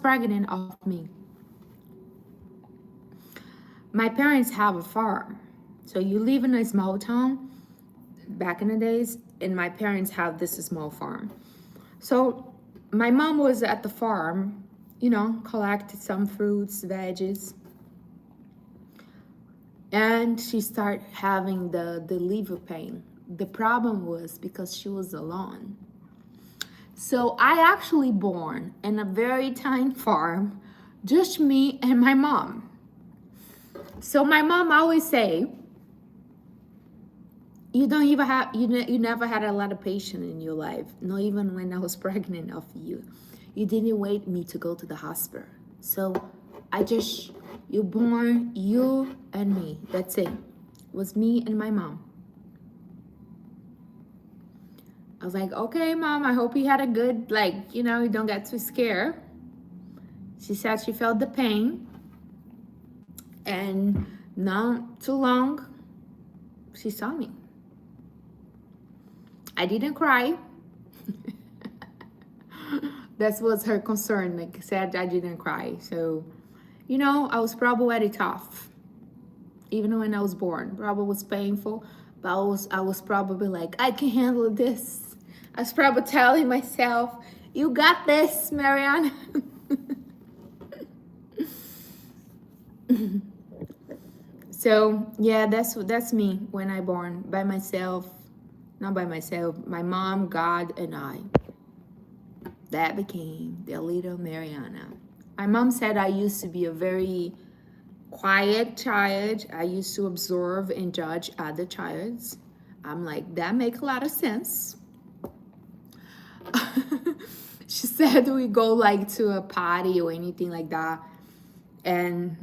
pregnant of me. My parents have a farm. So you live in a small town back in the days, and my parents have this small farm. So my mom was at the farm, collected some fruits, veggies, and she started having the liver pain. The problem was because she was alone. So I actually born in a very tiny farm, just me and my mom. So my mom always say, you don't even have you never had a lot of patience in your life, not even when I was pregnant of you. You didn't wait me to go to the hospital. So you born you and me. That's it. It was me and my mom. I was like, okay, mom, I hope you had a good, you don't get too scared. She said she felt the pain, and not too long, she saw me. I didn't cry. That was her concern. Like I said, I didn't cry. So, I was probably very tough. Even when I was born, probably was painful, but I was probably like, I can handle this. I was probably telling myself, you got this, Mariana. So yeah, that's me when I born by myself. Not by myself, my mom, God, and I. That became the little Mariana. My mom said I used to be a very quiet child. I used to observe and judge other childs. I'm like, that makes a lot of sense. She said we go to a party or anything like that, and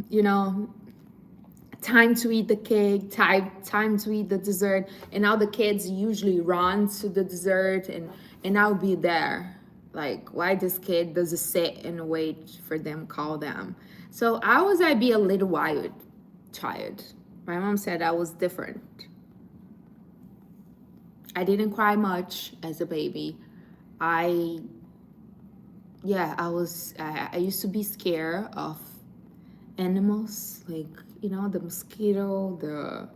time to eat the cake, time to eat the dessert, and all the kids usually run to the dessert, and I'll be there. Like, why this kid doesn't sit and wait for them, call them. So I'd be a little wild child. My mom said I was different. I didn't cry much as a baby. I used to be scared of animals, the mosquito, the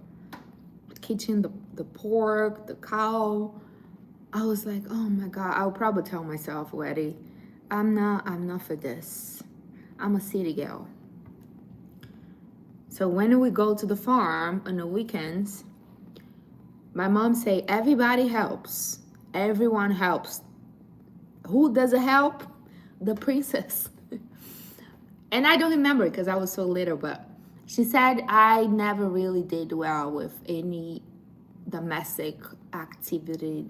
kitchen, the pork, the cow. I was like, oh my God, I'll probably tell myself already, I'm not for this. I'm a city girl. So when we go to the farm on the weekends, my mom say, everybody helps. Everyone helps. Who doesn't help? The princess. And I don't remember because I was so little, but she said I never really did well with any domestic activity,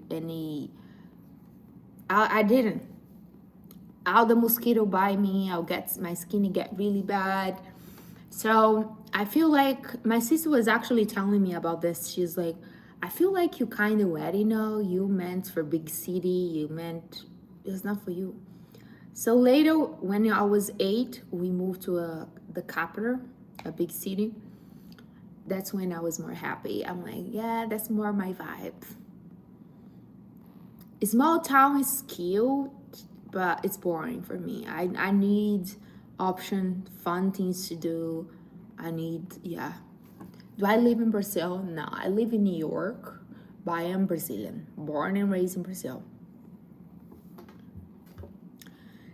I didn't. All the mosquito bite me, my skin get really bad. So I feel like my sister was actually telling me about this. She's like, I feel like you kind of already know you meant for big city, it's not for you. So later, when I was 8, we moved to the capital, a big city. That's when I was more happy. I'm like, yeah, that's more my vibe. A small town is cute, but it's boring for me. I need option, fun things to do. Do I live in Brazil? No, I live in New York, but I am Brazilian, born and raised in Brazil.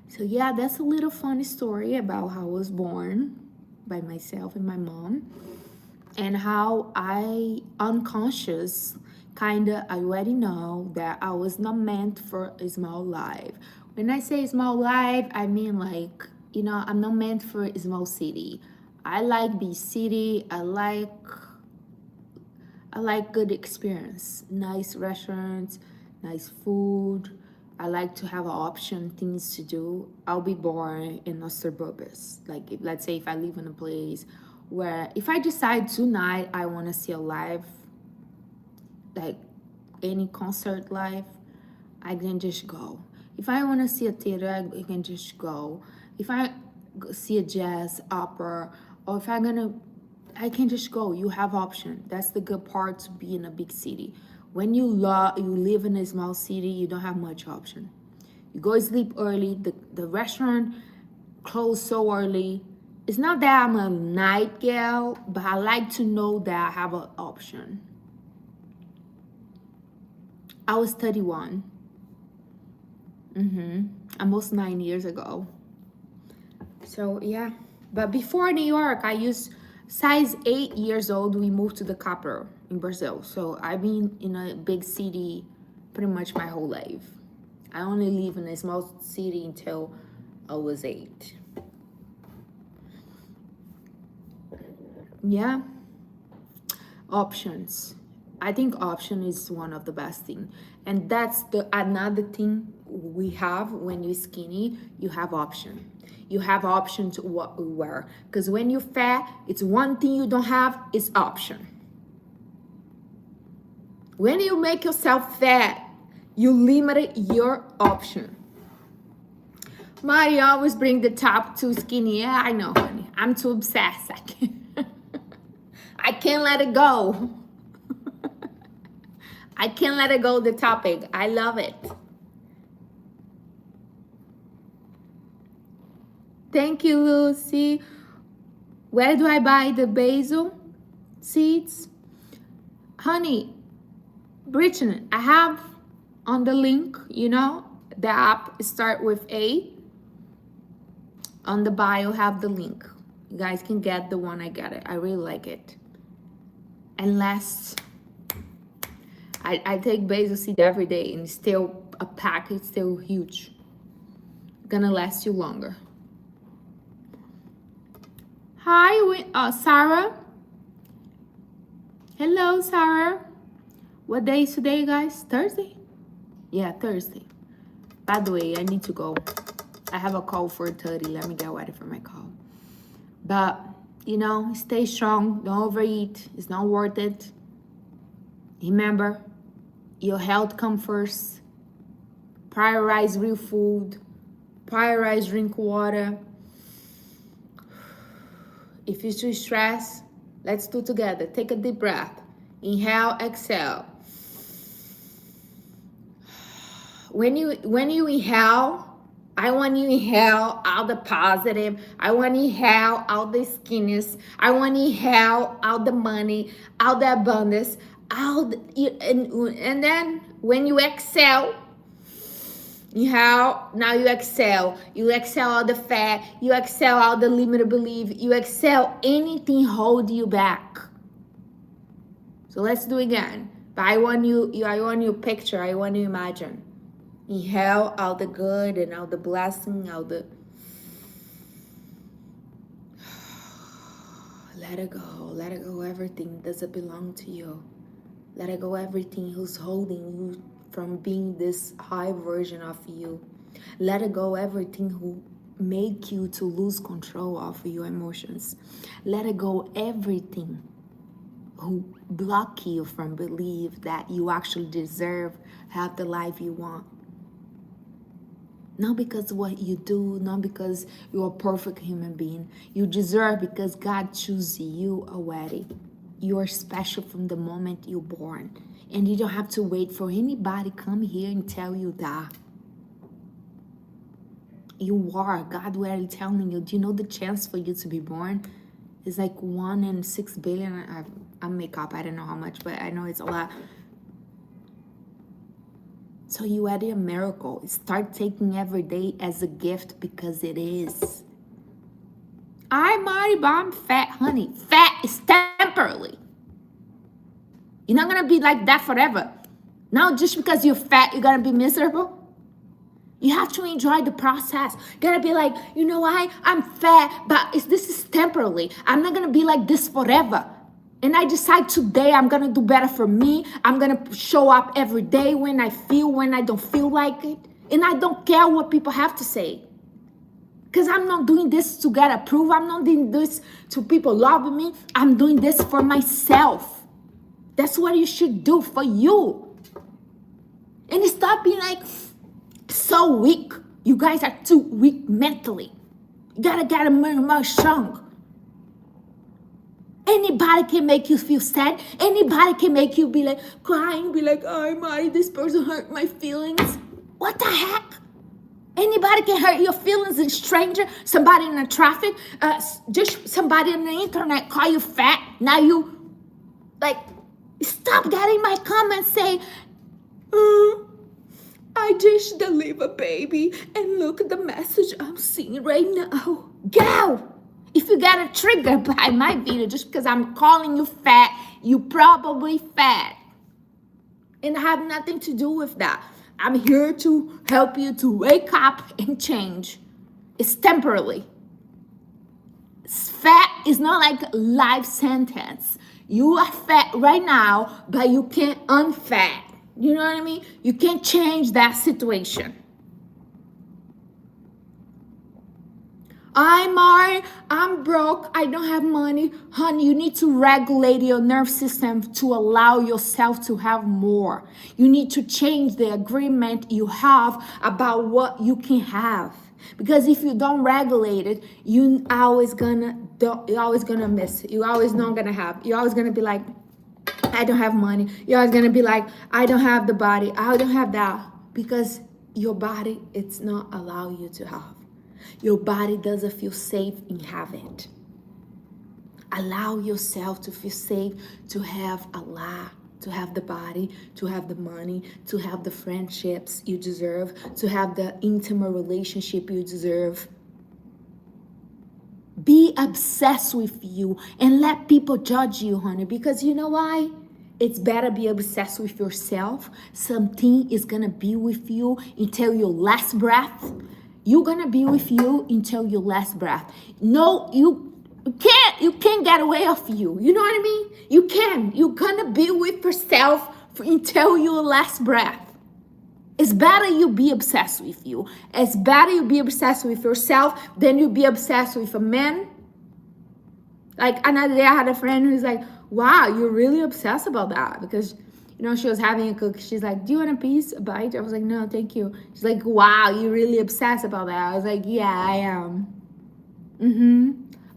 So yeah, that's a little funny story about how I was born by myself and my mom, and how I unconscious I already know that I was not meant for a small life. When I say small life, I mean I'm not meant for a small city. I like big city. I like good experience, nice restaurants, nice food. I like to have an option, things to do. I'll be born in a suburbs. Let's say if I live in a place where if I decide tonight I want to see a live, any concert live, I can just go. If I want to see a theater, I can just go. If I see a jazz, opera, or if I can just go. You have option. That's the good part to be in a big city. When you live in a small city, you don't have much option. You go sleep early. The restaurant close so early. It's not that I'm a night gal, but I like to know that I have an option. I was 31. Almost 9 years ago. So yeah. But before New York, I used size 8 years old. We moved to the capital in Brazil. So I've been in a big city pretty much my whole life. I only live in a small city until I was 8. Yeah. Options. I think option is one of the best thing. And that's the another thing we have when you're skinny, you have option. You have option to what we wear. Because when you're fat, it's one thing you don't have is option. When you make yourself fat, you limit your option. Mari always bring the top too skinny. Yeah, I know, honey. I'm too obsessed. I can't let it go. I can't let it go, the topic. I love it. Thank you, Lucy. Where do I buy the basil seeds? Honey, Brittany, I have on the link, you know, the app start with A. On the bio, have the link. You guys can get the one I got it. I really like it. And last, I take basil seed every day, and still a pack is still huge. Gonna last you longer. Hi, Sarah. Hello, Sarah. What day is today, guys? Thursday? Yeah, Thursday. By the way, I need to go. I have a call for 30. Let me get ready for my call. But, you know, stay strong. Don't overeat. It's not worth it. Remember, your health comes first. Prioritize real food. Prioritize drink water. If you're too stressed, let's do it together. Take a deep breath. Inhale, exhale. When you inhale, I want you to inhale all the positive. I want you to inhale all the skinniness. I want you to inhale all the money, all the abundance, and then when you exhale, inhale, now you exhale. You exhale all the fat. You exhale all the limited belief. You exhale anything hold you back. So let's do it again. But I want you to picture, I want you to imagine. Inhale all the good and all the blessing, all the... Let it go, everything doesn't belong to you. Let it go, everything who's holding you from being this high version of you. Let it go, everything who make you to lose control of your emotions. Let it go, everything who block you from believe that you actually deserve have the life you want. Not because of what you do, not because you're a perfect human being. You deserve because God chose you already. You are special from the moment you're born. And you don't have to wait for anybody come here and tell you that. You are. God already telling you. Do you know the chance for you to be born is like 1 in 6 billion? I make up. I don't know how much, but I know it's a lot. So you added a miracle. Start taking every day as a gift because it is. I'm Marty, but I'm fat, honey. Fat is temporarily. You're not going to be like that forever. Now, just because you're fat, you're going to be miserable. You have to enjoy the process. You got to be like, you know why? I'm fat, but this is temporarily. I'm not going to be like this forever. And I decide today I'm going to do better for me. I'm going to show up every day when I don't feel like it. And I don't care what people have to say. Because I'm not doing this to get approved. I'm not doing this to people loving me. I'm doing this for myself. That's what you should do for you. And stop being like so weak. You guys are too weak mentally. You got to get more strong. Anybody can make you feel sad. Anybody can make you be like crying, be like, oh, Marty, this person hurt my feelings. What the heck? Anybody can hurt your feelings, a stranger, somebody in the traffic, just somebody on the internet call you fat. Now you, like, stop getting my comments say, I just delivered a baby and look at the message I'm seeing right now. Go! If you get triggered by my video just because I'm calling you fat, you probably fat. And I have nothing to do with that. I'm here to help you to wake up and change. It's temporarily. Fat is not like a life sentence. You are fat right now, but you can't unfat. You know what I mean? You can't change that situation. I'm broke, I don't have money. Honey, you need to regulate your nerve system to allow yourself to have more. You need to change the agreement you have about what you can have. Because if you don't regulate it, you're always gonna miss. You're always not gonna have. You're always gonna be like, I don't have money. You're always gonna be like, I don't have the body. I don't have that. Because your body, it's not allow you to have. Your body doesn't feel safe in having it. Allow yourself to feel safe, to have a lot, to have the body, to have the money, to have the friendships you deserve, to have the intimate relationship you deserve. Be obsessed with you and let people judge you, honey, because you know why? It's better be obsessed with yourself. Something is gonna be with you until your last breath. You're gonna be with you until your last breath. No, you can't get away of you. You know what I mean? You can. You're gonna be with yourself until your last breath. It's better you be obsessed with you. It's better you be obsessed with yourself than you be obsessed with a man. Like another day I had a friend who's like, wow, you're really obsessed about that. Because, you know, she was having a cook. She's like, do you want a piece, a bite? I was like, no, thank you. She's like, wow, you're really obsessed about that. I was like, yeah, I am.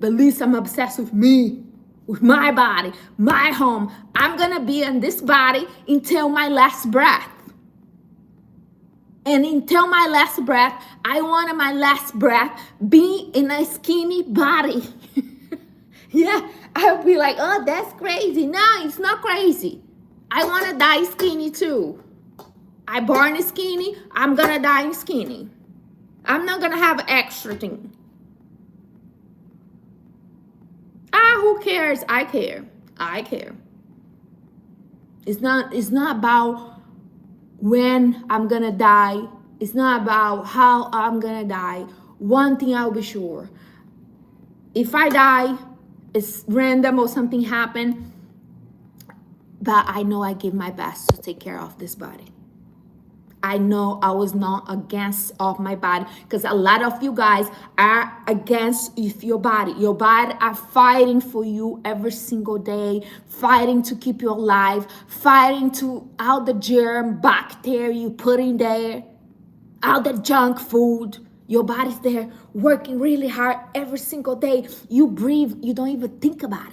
But at least I'm obsessed with me, with my body, my home. I'm going to be in this body until my last breath. And until my last breath, I want my last breath be in a skinny body. Yeah, I'll be like, oh, that's crazy. No, it's not crazy. I want to die skinny too. I born skinny, I'm going to die skinny. I'm not going to have extra thing. Who cares? I care. I care. It's not about when I'm going to die. It's not about how I'm going to die. One thing I'll be sure. If I die, it's random or something happened, but I know I give my best to take care of this body. I know I was not against of my body, because a lot of you guys are against your body. Your body are fighting for you every single day, fighting to keep you alive, fighting to out the germ, bacteria you put in there, out the junk food. Your body's there working really hard every single day. You breathe, you don't even think about it.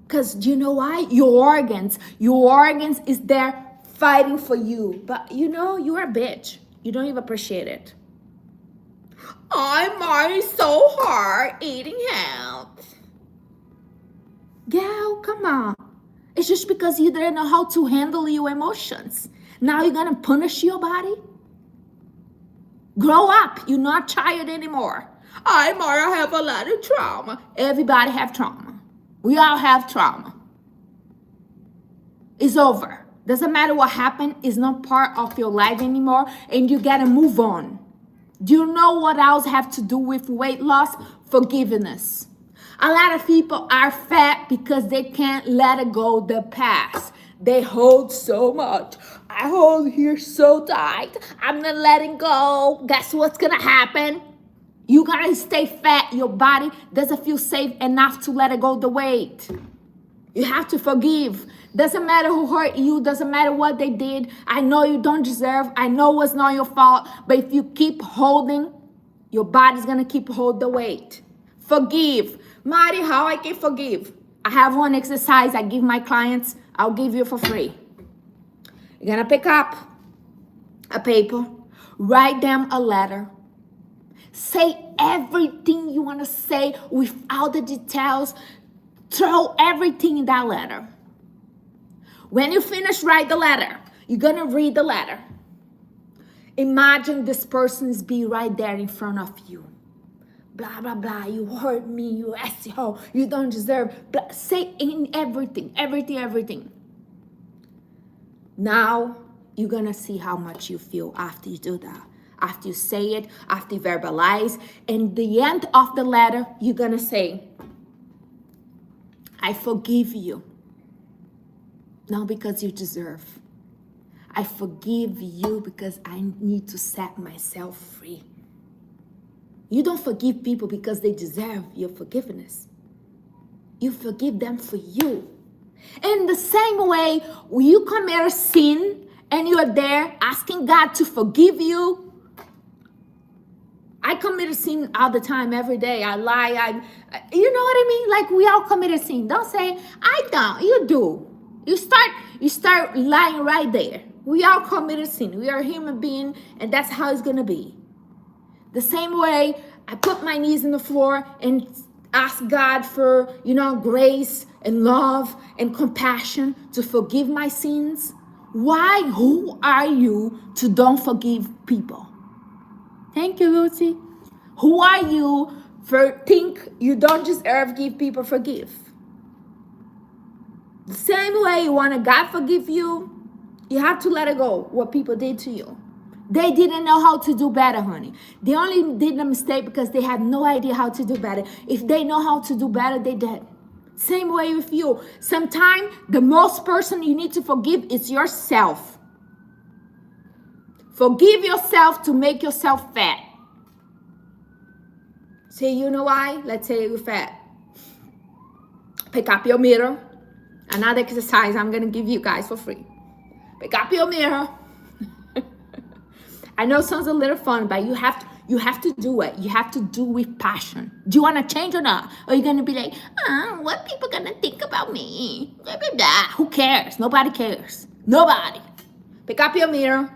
Because do you know why? Your organs is there fighting for you. But you know, you're a bitch. You don't even appreciate it. I'm already so hard eating health. Gal, come on. It's just because you didn't know how to handle your emotions. Now you're going to punish your body? Grow up. You're not a child anymore. I have a lot of trauma. Everybody have trauma. We all have trauma. It's over. Doesn't matter what happened. It's not part of your life anymore. And you got to move on. Do you know what else have to do with weight loss? Forgiveness. A lot of people are fat because they can't let it go the past. They hold so much. I hold here so tight. I'm not letting go. Guess what's going to happen? You got to stay fat. Your body doesn't feel safe enough to let it go the weight. You have to forgive. Doesn't matter who hurt you. Doesn't matter what they did. I know you don't deserve. I know it's not your fault. But if you keep holding, your body's going to keep hold the weight. Forgive. Mari, how I can forgive? I have one exercise I give my clients. I'll give you for free. You're going to pick up a paper, write them a letter. Say everything you want to say without the details. Throw everything in that letter. When you finish, write the letter. You're going to read the letter. Imagine this person's be right there in front of you. Blah, blah, blah. You hurt me. You asshole. You don't deserve. Blah. Say in everything, everything. Now, you're going to see how much you feel after you do that. After you say it, after you verbalize. And the end of the letter, you're going to say, I forgive you. Not because you deserve. I forgive you because I need to set myself free. You don't forgive people because they deserve your forgiveness. You forgive them for you. In the same way, when you commit a sin and you are there asking God to forgive you, I commit a sin all the time, every day. I lie. You know what I mean? Like, we all commit a sin. Don't say, I don't. You do. You start lying right there. We all commit a sin. We are a human being, and that's how it's going to be. The same way, I put my knees in the floor and ask God for, grace and love and compassion to forgive my sins. Why? Who are you to don't forgive people? Thank you, Lucy. Who are you for think you don't deserve give people forgive? The same way you want to God forgive you, you have to let it go what people did to you. They didn't know how to do better, honey. They only did a mistake because they had no idea how to do better. If they know how to do better, they did. Same way with you. Sometimes the most person you need to forgive is yourself. Forgive yourself to make yourself fat. Say, you know why? Let's say you're fat. Pick up your mirror. Another exercise I'm going to give you guys for free. Pick up your mirror. I know it sounds a little fun, but you have to do it. You have to do with passion. Do you want to change or not? Or are you going to be like, what people going to think about me? Blah, blah, blah. Who cares? Nobody cares. Nobody. Pick up your mirror.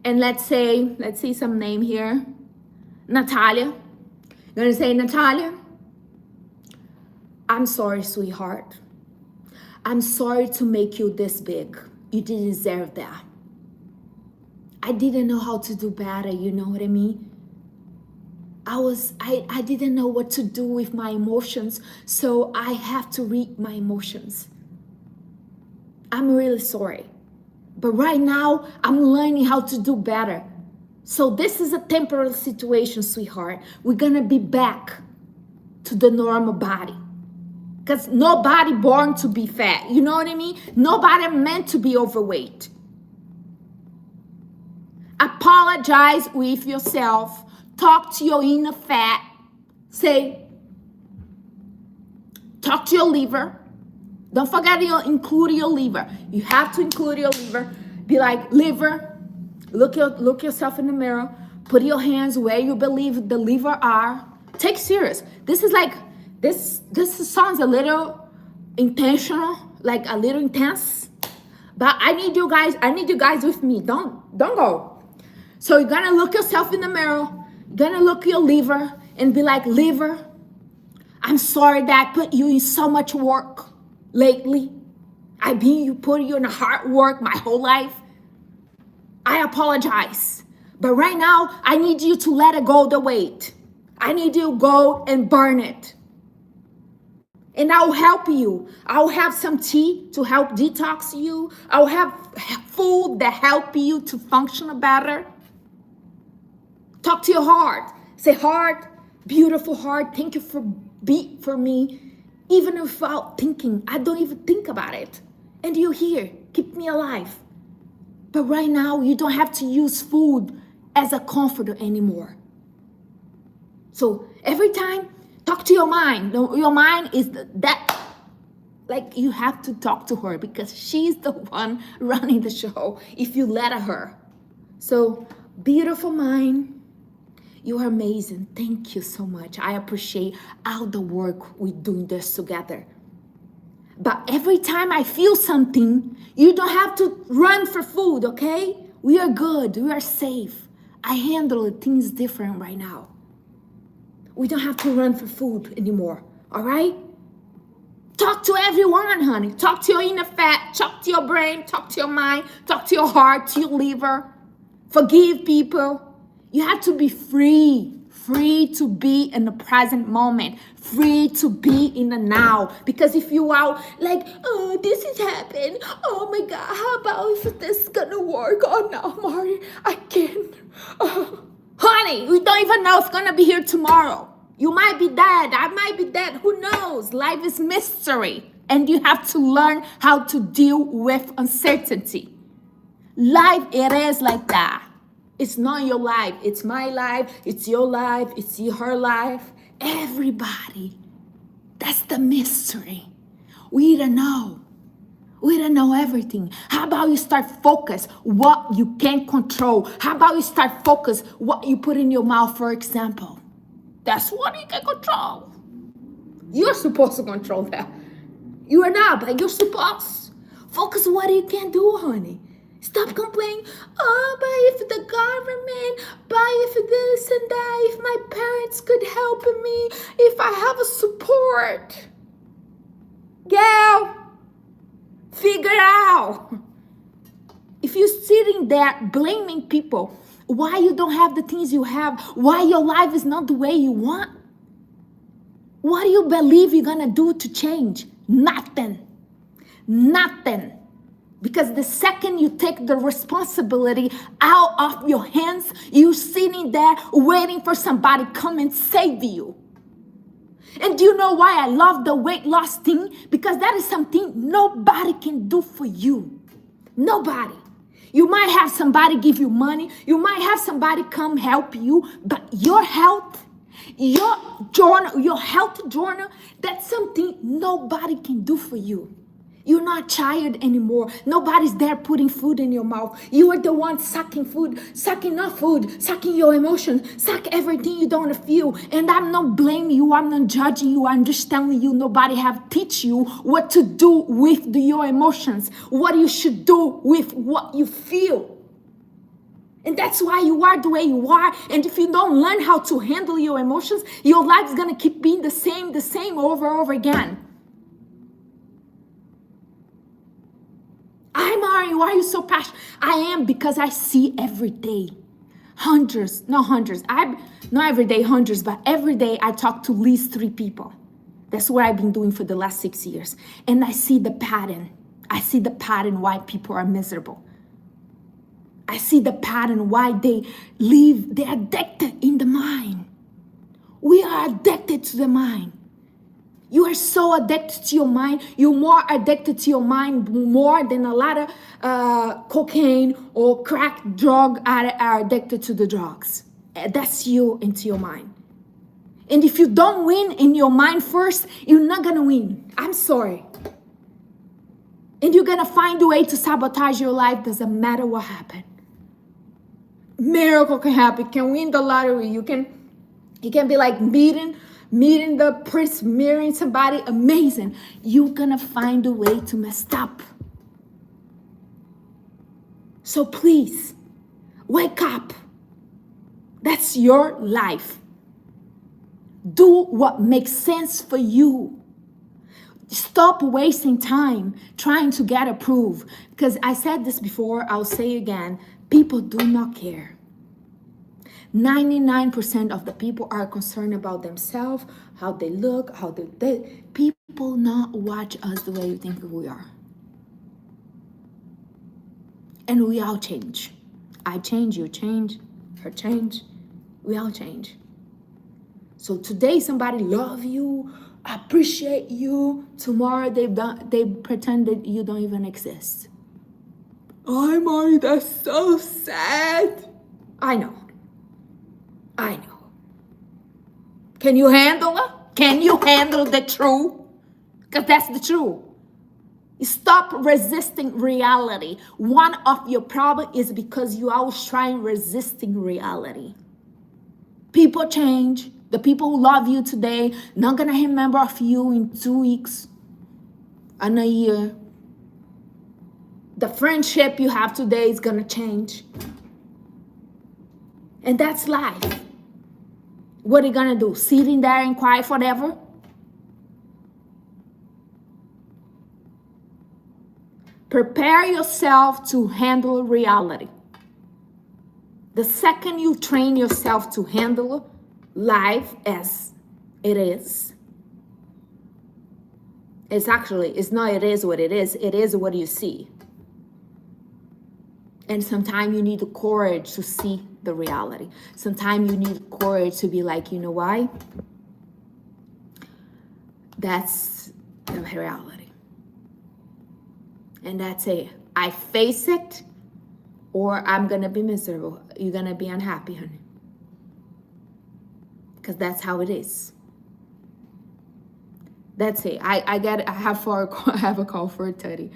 And let's see some name here. Natalia. You're going to say, Natalia, I'm sorry, sweetheart. I'm sorry to make you this big. You didn't deserve that. I didn't know how to do better, you know what I mean? I didn't know what to do with my emotions, so I have to read my emotions. I'm really sorry. But right now, I'm learning how to do better. So this is a temporary situation, sweetheart. We're gonna be back to the normal body. Because nobody born to be fat, you know what I mean? Nobody meant to be overweight. Apologize with yourself. Talk to your inner fat. Talk to your liver. Don't forget to include your liver. You have to include your liver. Be like, liver, look yourself in the mirror. Put your hands where you believe the liver are. Take serious. This is like, this sounds a little intentional, like a little intense. But I need you guys with me. Don't go. So you're gonna look yourself in the mirror. You're gonna look your liver and be like, liver, I'm sorry that I put you in so much work lately. You put you in a hard work my whole life. I apologize. But right now, I need you to let it go the weight. I need you to go and burn it. And I'll help you. I'll have some tea to help detox you. I'll have food that help you to function better. Talk to your heart. Say, heart, beautiful heart, thank you for beat for me. Even without thinking, I don't even think about it. And you're here, keep me alive. But right now, you don't have to use food as a comforter anymore. So every time, talk to your mind. Your mind is like you have to talk to her because she's the one running the show if you let her. So beautiful mind. You are amazing. Thank you so much. I appreciate all the work we're doing this together. But every time I feel something, you don't have to run for food, okay? We are good. We are safe. I handle things different right now. We don't have to run for food anymore. All right? Talk to everyone, honey. Talk to your inner fat. Talk to your brain. Talk to your mind. Talk to your heart, to your liver. Forgive people. You have to be free. Free to be in the present moment. Free to be in the now. Because if you are like, oh, this has happened. Oh my God, how about if this is gonna work? Oh no, Mari, I can't. Oh. Honey, we don't even know if it's gonna be here tomorrow. You might be dead. I might be dead. Who knows? Life is mystery. And you have to learn how to deal with uncertainty. Life, it is like that. It's not your life. It's my life. It's your life. It's her life. Everybody. That's the mystery. We don't know. We don't know everything. How about you start focus what you can control? How about you start focus what you put in your mouth, for example? That's what you can control. You're supposed to control that. You are not, but you're supposed. Focus on what you can do, honey. Stop complaining. Oh, but if the government, but if this and that, if my parents could help me, if I have a support. Girl, figure it out. If you're sitting there blaming people, why you don't have the things you have, why your life is not the way you want, what do you believe you're gonna do to change? Nothing. Nothing. Because the second you take the responsibility out of your hands, you're sitting there waiting for somebody to come and save you. And do you know why I love the weight loss thing? Because that is something nobody can do for you. Nobody. You might have somebody give you money. You might have somebody come help you. But your health, your journal, your health journal, that's something nobody can do for you. You're not tired anymore. Nobody's there putting food in your mouth. You are the one sucking food, sucking not food, sucking your emotions, suck everything you don't feel. And I'm not blaming you. I'm not judging you. I'm just telling you nobody have teach you what to do with your emotions, what you should do with what you feel. And that's why you are the way you are. And if you don't learn how to handle your emotions, your life is going to keep being the same over and over again. I'm Ari, why are you so passionate? I am because I see every day. Hundreds, not hundreds. Not every day hundreds, but every day I talk to at least 3 people. That's what I've been doing for the last 6 years. And I see the pattern. I see the pattern why people are miserable. I see the pattern why they're addicted in the mind. We are addicted to the mind. You are so addicted to your mind. You're more addicted to your mind more than a lot of cocaine or crack drug are addicted to the drugs. That's you into your mind. And if you don't win in your mind first, you're not going to win. I'm sorry. And you're going to find a way to sabotage your life. Doesn't matter what happened. Miracle can happen. You can win the lottery. You can be like meeting the prince, marrying somebody amazing. You're gonna find a way to mess up. So please, wake up. That's your life. Do what makes sense for you. Stop wasting time trying to get approved. Because I said this before, I'll say again, people do not care. 99% of the people are concerned about themselves, how they look, how they people not watch us the way you think we are. And we all change. I change, you change, her change. We all change. So today somebody love you, appreciate you. Tomorrow they pretend that you don't even exist. Oh, Mari, that's so sad. I know. Can you handle it? Can you handle the truth? Because that's the truth. Stop resisting reality. One of your problems is because you always trying resisting reality. People change. The people who love you today, not going to remember of you in 2 weeks, in a year. The friendship you have today is gonna change. And that's life. What are you gonna do? Sitting there and cry forever? Prepare yourself to handle reality. The second you train yourself to handle life as it is, it's not it is what it is what you see. And sometimes you need the courage to see the reality. Sometimes you need courage to be like, you know why? That's the reality. And that's it. I face it, or I'm going to be miserable. You're going to be unhappy, honey. Because that's how it is. That's it. I have a call for 30.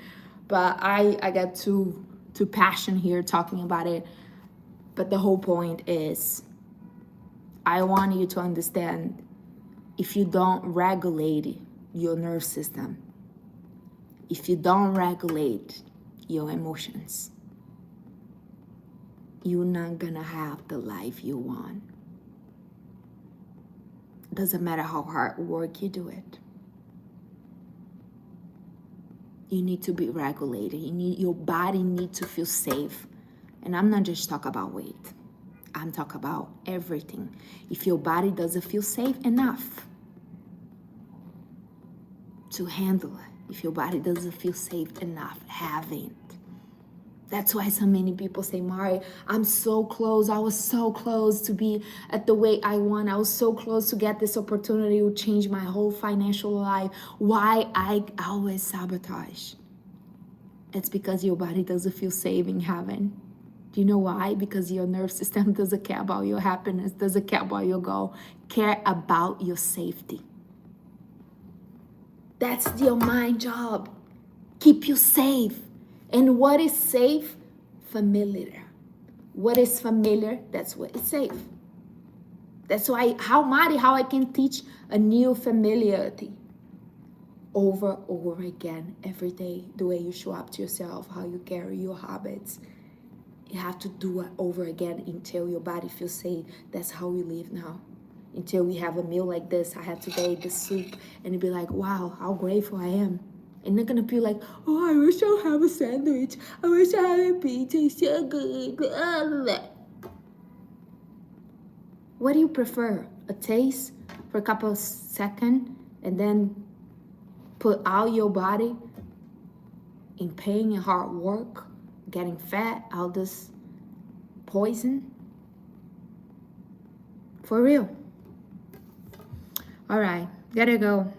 But I get too passionate here talking about it. But the whole point is, I want you to understand, if you don't regulate your nerve system, if you don't regulate your emotions, you're not gonna have the life you want. Doesn't matter how hard work you do it. You need to be regulated. Your body needs to feel safe. And I'm not just talking about weight. I'm talking about everything. If your body doesn't feel safe enough to handle it, if your body doesn't feel safe enough having it. That's why so many people say, Mari, I'm so close. I was so close to be at the weight I want. I was so close to get this opportunity to change my whole financial life. Why I always sabotage? It's because your body doesn't feel safe in having. Do you know why? Because your nerve system doesn't care about your happiness, doesn't care about your goal, care about your safety. That's your mind job. Keep you safe. And what is safe? Familiar. What is familiar? That's what is safe. That's why how I can teach a new familiarity over again every day. The way you show up to yourself, how you carry your habits. You have to do it over again until your body feels safe. That's how we live now. Until we have a meal like this. I had today the soup, and it'd be like, wow, how grateful I am. And they're gonna be like, oh, I wish I have a sandwich. I wish I had a pizza. It's so good. What do you prefer? A taste for a couple of seconds and then put all your body in pain and hard work, getting fat, all this poison? For real. All right, gotta go.